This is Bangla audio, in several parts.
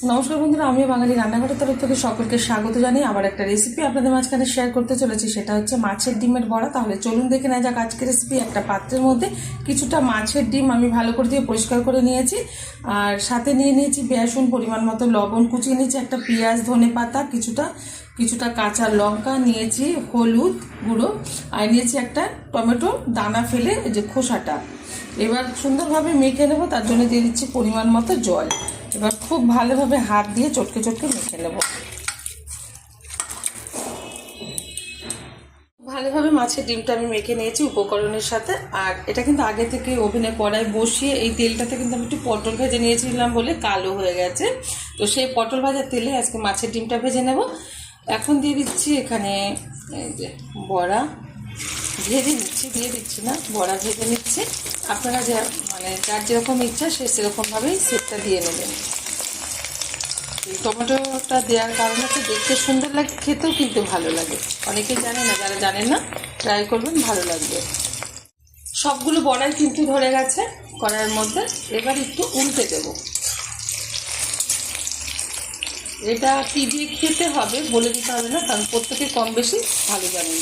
নমস্কার বন্ধুরা, আমি বাঙালি রান্নাঘরের তরফ থেকে সকলকে স্বাগত জানিয়ে আবার একটা রেসিপি আপনাদের মাঝখানে শেয়ার করতে চলেছি। সেটা হচ্ছে মাছের ডিমের বড়া। তাহলে চলুন দেখে নেওয়া যাক আজকের রেসিপি। একটা পাত্রের মধ্যে কিছুটা মাছের ডিম আমি ভালো করে দিয়ে পরিষ্কার করে নিয়েছি, আর সাথে নিয়ে নিয়েছি বেসন, পরিমাণ মতো লবণ, কুচিয়ে নিয়েছি একটা পেঁয়াজ, ধনে পাতা, কিছুটা কাঁচা লঙ্কা নিয়েছি, হলুদ গুঁড়ো, আর নিয়েছি একটা টমেটো দানা ফেলে যে খোসাটা। এবার সুন্দরভাবে মেখে নেবো, তার জন্য দিয়ে দিচ্ছি পরিমাণ মতো জল। এবার খুব ভালোভাবে হাত দিয়ে চটকে চটকে মেখে নেব। ভালোভাবে মাছের ডিমটা আমি মেখে নিয়েছি উপকরণের সাথে। আর এটা কিন্তু আগে থেকে ওভেনে কড়াই বসিয়ে এই তেলটাতে কিন্তু আমি একটু পটল ভেজে নিয়েছিলাম বলে কালো হয়ে গেছে। তো সেই পটল ভাজার তেলে আজকে মাছের ডিমটা ভেজে নেব। এখন দিয়ে দিচ্ছি এখানে এই যে বড়া ভেজে নিচ্ছি, দিয়ে দিচ্ছি না, বড়া ভেজে নিচ্ছি। আপনারা যার যেরকম ইচ্ছা সে সেরকমভাবেই সেটটা দিয়ে নেবেন। এই টমেটোটা দেওয়ার কারণে হচ্ছে দেখতে সুন্দর লাগে, খেতেও কিন্তু ভালো লাগে। অনেকে জানে না, যারা জানেন না ট্রাই করবেন, ভালো লাগবে। সবগুলো বড়াই কিন্তু ধরে গেছে কড়াইয়ের মধ্যে। এবার একটু উল্টে দেব। এটা কি দিয়ে খেতে হবে বলে দিতে হবে না, কারণ প্রত্যেকে কম বেশি ভালো জানেন।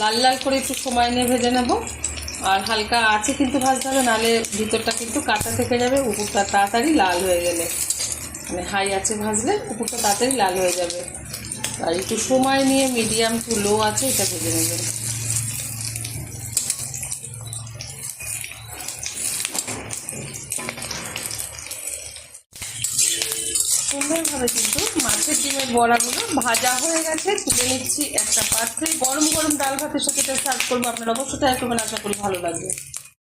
লাল লাল করে একটু সময় নিয়ে ভেজে নেব। আর হালকা আছে কিন্তু ভাজতে হবে, নাহলে ভিতরটা কিন্তু কাঁচা থেকে যাবে। উপরটা তাড়াতাড়ি লাল হয়ে গেলে, মানে হাই আছে ভাজলে উপরটা তাড়াতাড়ি লাল হয়ে যাবে। আর একটু সময় নিয়ে মিডিয়াম টু লো আছে এটা ভেজে নেবেন। সুন্দরভাবে কিন্তু মাছের ডিমের বড়াগুলো ভাজা হয়ে গেছে, তুলে নিচ্ছি একটা পাত্রে। গরম গরম ডাল ভাতের সাথে এটা সার্ভ করবো। আপনারা অবশ্যই ট্রাই করবেন, আশা করি ভালো লাগবে।